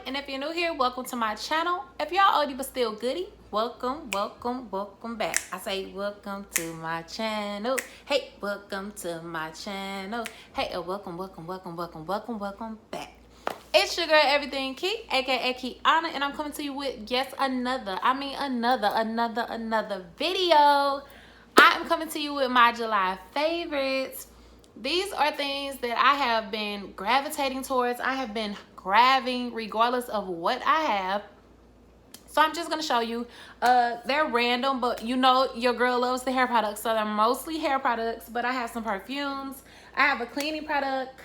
and if you're new here, welcome to my channel. If y'all oldie but still goodie, welcome back. I say welcome to my channel. Hey, welcome to my channel. Hey, welcome back. It's your girl Everything Key, aka Kiana, and I'm coming to you with yet another video. I'm coming to you with my July favorites. These are things that I have been gravitating towards. I have been grabbing regardless of what I have. So I'm just going to show you. They're random, but you know your girl loves the hair products. So they're mostly hair products, but I have some perfumes. I have a cleaning product.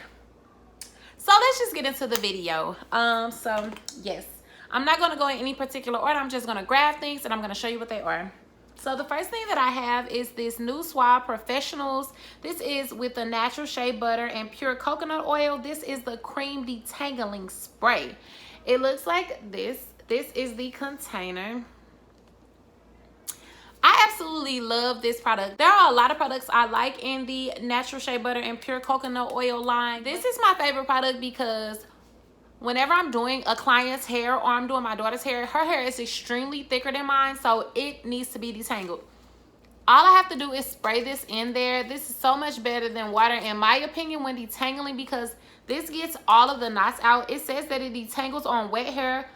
So let's just get into the video. So yes, I'm not going to go in any particular order. I'm just going to grab things and I'm going to show you what they are. So the first thing that I have is this new Suave Professionals. This is with the natural shea butter and pure coconut oil. This is the cream detangling spray. It looks like this. This is the container. I absolutely love this product. There are a lot of products I like in the natural shea butter and pure coconut oil line. This is my favorite product because whenever I'm doing a client's hair or I'm doing my daughter's hair, her hair is extremely thicker than mine, so it needs to be detangled. All I have to do is spray this in there. This is so much better than water, in my opinion, when detangling, because this gets all of the knots out. It says that it detangles on wet hair,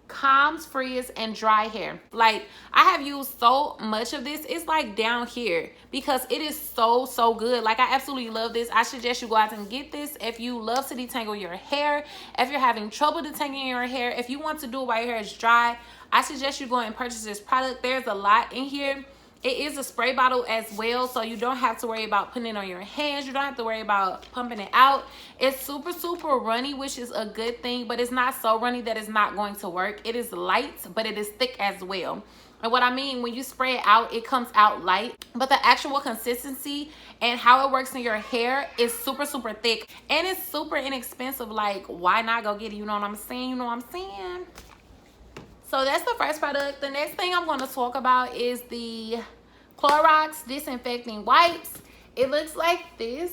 calms, frizz, and dry hair. Like, I have used so much of this. It's like down here because it is so good. Like, I absolutely love this. I suggest you go out and get this if you love to detangle your hair, if you're having trouble detangling your hair, if you want to do it while your hair is dry. I suggest you go and purchase this product. There's a lot in here. It is a spray bottle as well, so you don't have to worry about putting it on your hands. You don't have to worry about pumping it out. It's super runny, which is a good thing, but it's not so runny that it's not going to work. It is light, but it is thick as well. And what I mean, when you spray it out, it comes out light, but the actual consistency and how it works in your hair is super thick, and it's super inexpensive. Like, why not go get it? You know what I'm saying? You know what I'm saying? So that's the first product. The next thing I'm going to talk about is the Clorox disinfecting wipes. It looks like this.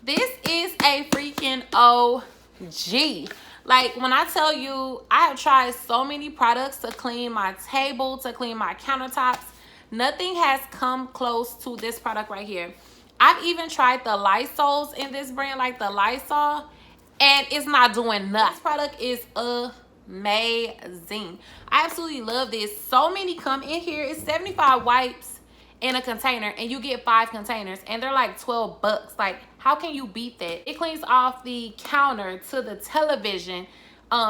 This is a freaking OG. Like, when I tell you, I have tried so many products to clean my table, to clean my countertops. Nothing has come close to this product right here. I've even tried the Lysols in this brand, like the Lysol, and it's not doing nothing. This product is amazing. I absolutely love this. So many come in here. It's 75 wipes in a container, and you get 5 containers, and they're like $12. Like, how can you beat that? It cleans off the counter to the television,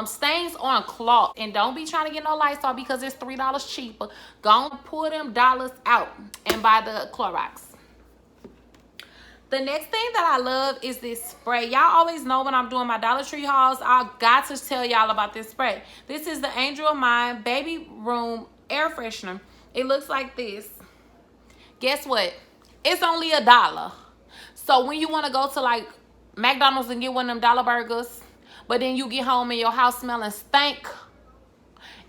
stains on cloth. And don't be trying to get no Lysol because it's $3 cheaper. Go and pull them dollars out and buy the Clorox. The next thing that I love is this spray. Y'all always know when I'm doing my Dollar Tree hauls, I got to tell y'all about this spray. This is the Angel of Mine Baby Room Air Freshener. It looks like this. Guess what? It's only $1. So when you want to go to like McDonald's and get one of them dollar burgers, but then you get home and your house smelling stank,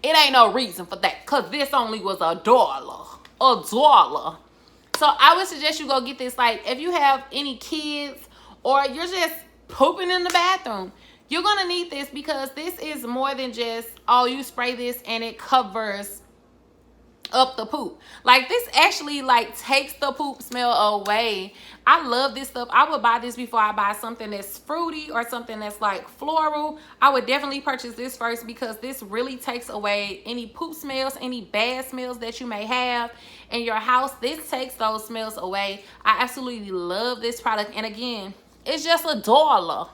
it ain't no reason for that, because this only was $1. $1. So I would suggest you go get this. Like, if you have any kids or you're just pooping in the bathroom, you're going to need this, because this is more than just, oh, you spray this and it covers up the poop. Like, this actually like takes the poop smell away. I love this stuff. I would buy this before I buy something that's fruity or something that's like floral. I would definitely purchase this first, because this really takes away any poop smells, any bad smells that you may have in your house. This takes those smells away. I absolutely love this product, and again, it's just $1.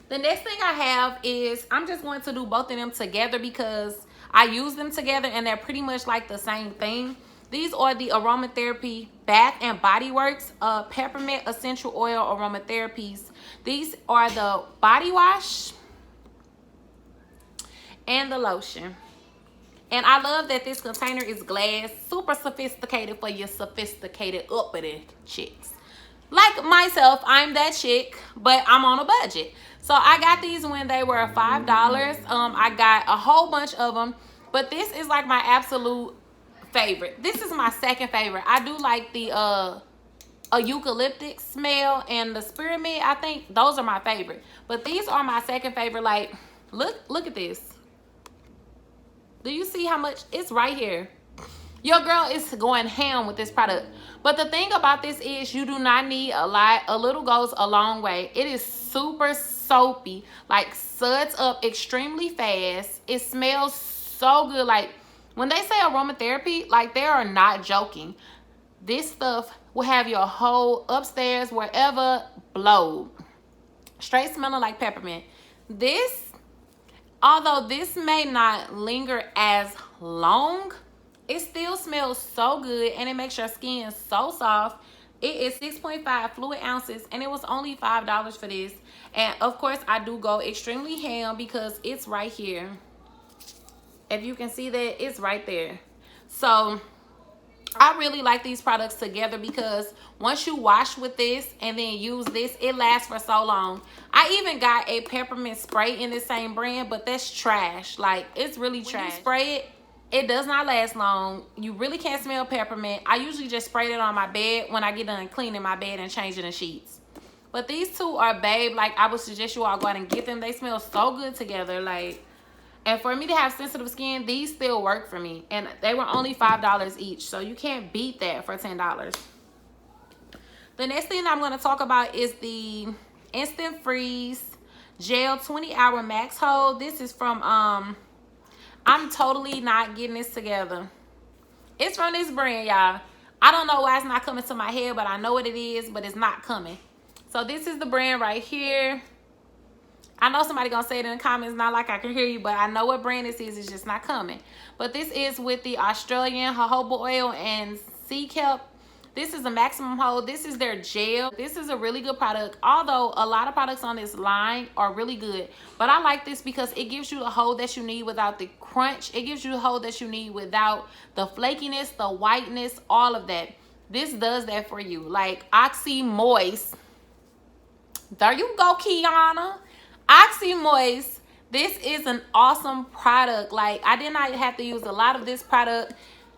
The next thing I have is, I'm just going to do both of them together because I use them together and they're pretty much like the same thing. These are the Aromatherapy Bath and Body Works Peppermint Essential Oil Aromatherapies. These are the body wash and the lotion. And I love that this container is glass. Super sophisticated for your sophisticated uppity chicks. Like myself, I'm that chick, but I'm on a budget. So I got these when they were $5. I got a whole bunch of them, but this is like my absolute favorite. This is my second favorite. I do like the a eucalyptic smell and the spearmint. I think those are my favorite. But these are my second favorite. Like, look at this. Do you see how much? It's right here. Your girl is going ham with this product. But the thing about this is you do not need a lot. A little goes a long way. It is super soapy. Like, suds up extremely fast. It smells so good. Like, when they say aromatherapy, like, they are not joking. This stuff will have your whole upstairs, wherever, blow. Straight smelling like peppermint. This, although this may not linger as long, it still smells so good, and it makes your skin so soft. It is 6.5 fluid ounces, and it was only $5 for this. And of course, I do go extremely ham because it's right here. If you can see that, it's right there. So I really like these products together because once you wash with this and then use this, it lasts for so long. I even got a peppermint spray in the same brand, but that's trash. Like, it's really trash. When you spray it, it does not last long. You really can't smell peppermint. I usually just spray it on my bed when I get done cleaning my bed and changing the sheets. But these two are babe. Like, I would suggest you all go out and get them. They smell so good together. Like, and for me to have sensitive skin, these still work for me. And they were only $5 each. So you can't beat that for $10. The next thing I'm going to talk about is the Instant Freeze Gel 20-Hour Max Hold. This is from, I'm totally not getting this together. It's from this brand, y'all. I don't know why it's not coming to my head, but I know what it is, but it's not coming. So this is the brand right here. I know somebody gonna say it in the comments, not like I can hear you, but I know what brand this is. It's just not coming. But this is with the Australian jojoba oil and sea kelp. This is a maximum hold. This is their gel. This is a really good product, although a lot of products on this line are really good. But I like this because it gives you the hold that you need without the crunch. It gives you the hold that you need without the flakiness, the whiteness, all of that. This does that for you. Like Oxy Moist. There you go, Kiana. Oxy Moist. This is an awesome product. Like, I did not have to use a lot of this product.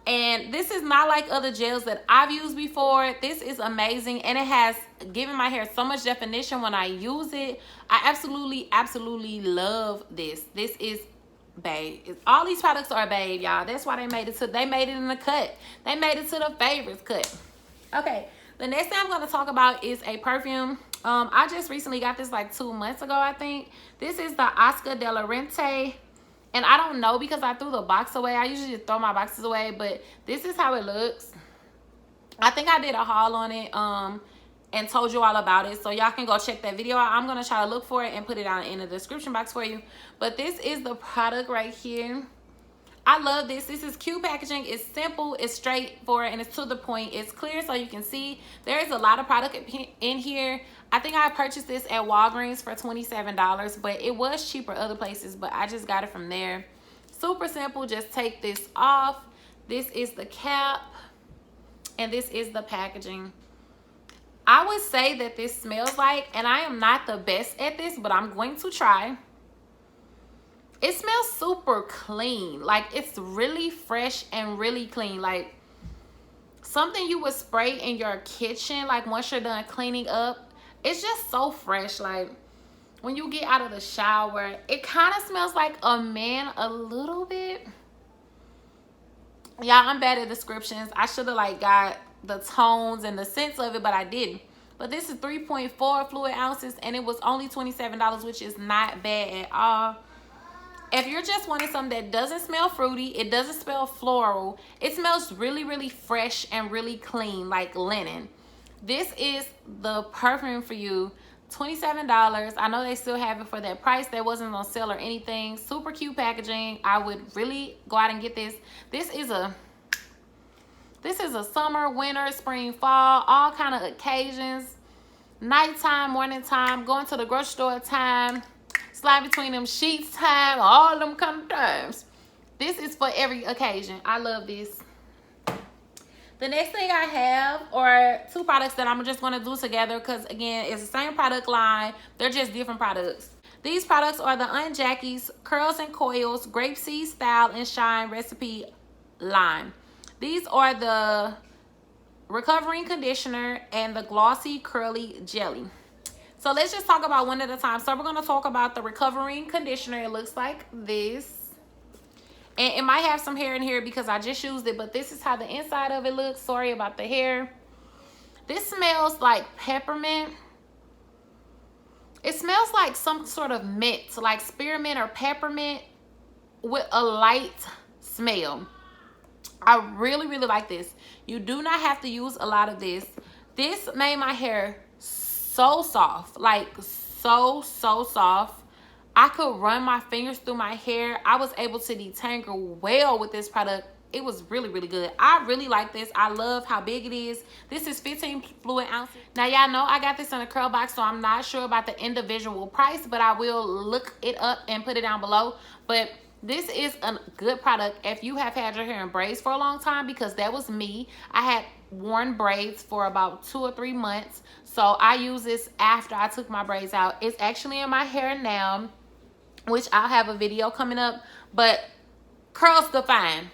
And this is not like other gels that I've used before. This is amazing. And it has given my hair so much definition when I use it. I absolutely love this. This is babe. All these products are babe, y'all. That's why they made it in the cut. They made it to the favorites cut. Okay. The next thing I'm going to talk about is a perfume. I just recently got this like 2 months ago, I think. This is the Oscar de la Renta. And I don't know because I threw the box away. I usually just throw my boxes away, but this is how it looks. I think I did a haul on it and told you all about it. So y'all can go check that video out. I'm going to try to look for it and put it down in the description box for you. But this is the product right here. I love this. This is cute packaging. It's simple, it's straightforward, and it's to the point. It's clear so you can see. There is a lot of product in here. I think I purchased this at Walgreens for $27, but it was cheaper other places, but I just got it from there. Super simple. Just take this off. This is the cap, and this is the packaging. I would say that this smells like, and I am not the best at this, but I'm going to try. It smells super clean. Like, it's really fresh and really clean. Like, something you would spray in your kitchen, like, once you're done cleaning up. It's just so fresh. Like, when you get out of the shower, it kind of smells like a man a little bit. Yeah, I'm bad at descriptions. I should have, like, got the tones and the scents of it, but I didn't. But this is 3.4 fluid ounces, and it was only $27, which is not bad at all. If you're just wanting something that doesn't smell fruity, it doesn't smell floral, it smells really fresh and really clean, like linen. This is the perfume for you. $27. I know they still have it for that price. That wasn't on sale or anything. Super cute packaging. I would really go out and get this. This is a summer, winter, spring, fall, all kind of occasions. Nighttime, morning time, going to the grocery store time, slide between them sheets time, all them kind of times. This is for every occasion. I love this. The next thing I have are two products that I'm just going to do together because, again, it's the same product line. They're just different products. These products are the Aunt Jackie's Curls and Coils Grapeseed Style and Shine Recipe line. These are the recovering conditioner and the glossy curly jelly. So let's just talk about one at a time. So we're going to talk about the recovering conditioner. It looks like this. And it might have some hair in here because I just used it, but this is how the inside of it looks. Sorry about the hair. This smells like peppermint. It smells like some sort of mint, like spearmint or peppermint with a light smell. I really, really like this. You do not have to use a lot of this. This made my hair so soft, like so soft. I could run my fingers through my hair. I was able to detangle well with this product. It was really, really good. I really like this. I love how big it is. This is 15 fluid ounces. Now, y'all know I got this in a curl box, so I'm not sure about the individual price, but I will look it up and put it down below. But this is a good product if you have had your hair in braids for a long time, because that was me. I had worn braids for about 2 or 3 months. So I use this after I took my braids out. It's actually in my hair now, which I'll have a video coming up. But curls define.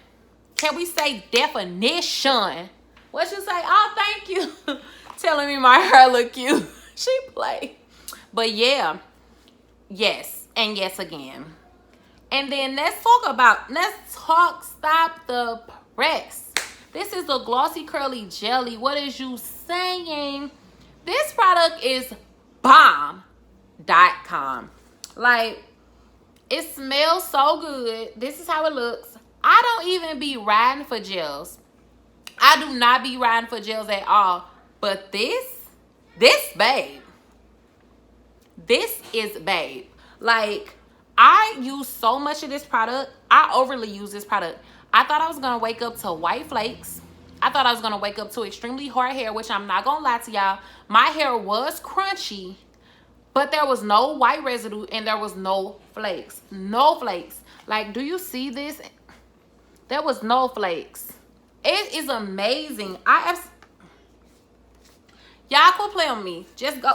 Can we say definition? What you say? Oh, thank you. Telling me my hair look cute. She play. But yeah. Yes. And yes again. And then let's talk stop the press. This is the glossy curly jelly. What is you saying? This product is bomb.com. Like, it smells so good. This is how it looks. I don't even be riding for gels. I do not be riding for gels at all. But this babe. This is babe. Like, I use so much of this product. I overly use this product. I thought I was going to wake up to white flakes. I thought I was going to wake up to extremely hard hair, which I'm not going to lie to y'all. My hair was crunchy, but there was no white residue and there was no flakes. No flakes. Like, do you see this? There was no flakes. It is amazing. Y'all quit playing with me. Just go.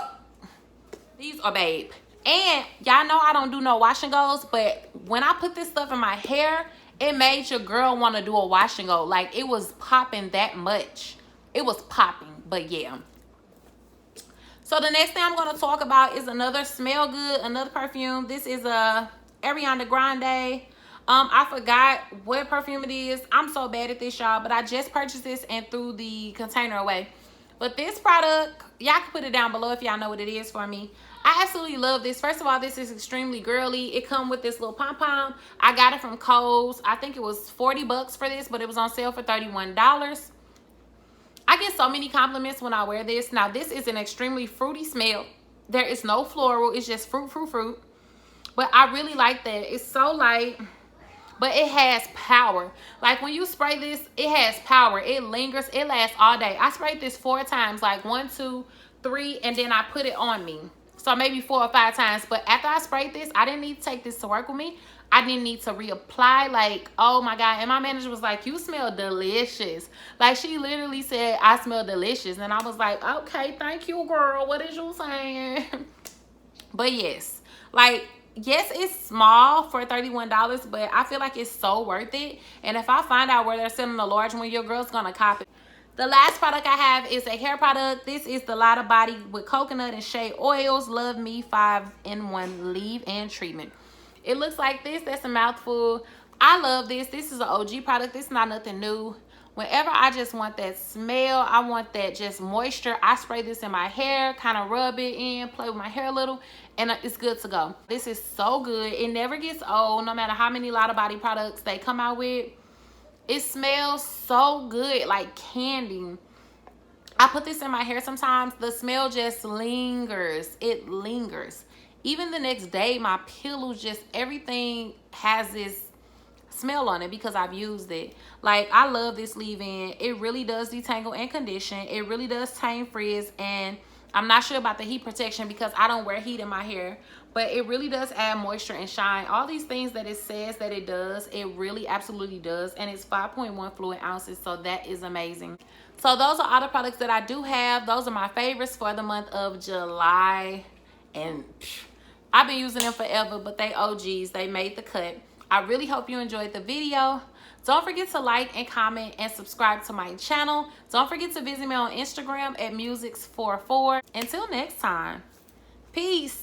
These are babe. And y'all know I don't do no wash and goes, but when I put this stuff in my hair, it made your girl want to do a wash and go. Like, it was popping that much. It was popping. But yeah. So the next thing I'm going to talk about is another smell good, another perfume. This is a Ariana Grande. I forgot what perfume it is. I'm so bad at this, y'all, but I just purchased this and threw the container away. But this product, y'all can put it down below if y'all know what it is for me. I absolutely love this. First of all, this is extremely girly. It comes with this little pom-pom. I got it from Kohl's. I think it was 40 bucks for this, but it was on sale for $31. I get so many compliments when I wear this. Now, this is an extremely fruity smell. There is no floral. It's just fruit. But I really like that. It's so light, but it has power. Like, when you spray this, it has power. It lingers. It lasts all day. I sprayed this 4 times, like 1, 2, 3, and then I put it on me. So maybe 4 or 5 times. But after I sprayed this, I didn't need to take this to work with me. I didn't need to reapply. Like, oh my God. And my manager was like, you smell delicious. Like, she literally said, I smell delicious. And I was like, okay, thank you, girl. What is you saying? But yes, like, yes, it's small for $31, but I feel like it's so worth it. And if I find out where they're selling a large one, your girl's gonna cop it. The last product I have is a hair product. This is the Lotta Body with coconut and shea oils. Love Me 5-in-1 leave-in treatment. It looks like this. That's a mouthful. I love this. This is an OG product. This is not nothing new. Whenever I just want that smell, I want that just moisture, I spray this in my hair, kind of rub it in, play with my hair a little, and it's good to go. This is so good. It never gets old, no matter how many Lotta Body products they come out with. It smells so good, like candy. I put this in my hair sometimes. The smell just lingers. It lingers. Even the next day, my pillows, just everything has this smell on it because I've used it. Like, I love this leave-in. It really does detangle and condition. It really does tame frizz, and I'm not sure about the heat protection because I don't wear heat in my hair, but it really does add moisture and shine. All these things that it says that it does, it really absolutely does, and it's 5.1 fluid ounces, so that is amazing. So those are all the products that I do have. Those are my favorites for the month of July, and I've been using them forever, but they OGs. They made the cut. I really hope you enjoyed the video. Don't forget to like and comment and subscribe to my channel. Don't forget to visit me on Instagram at Musics44. Until next time, peace.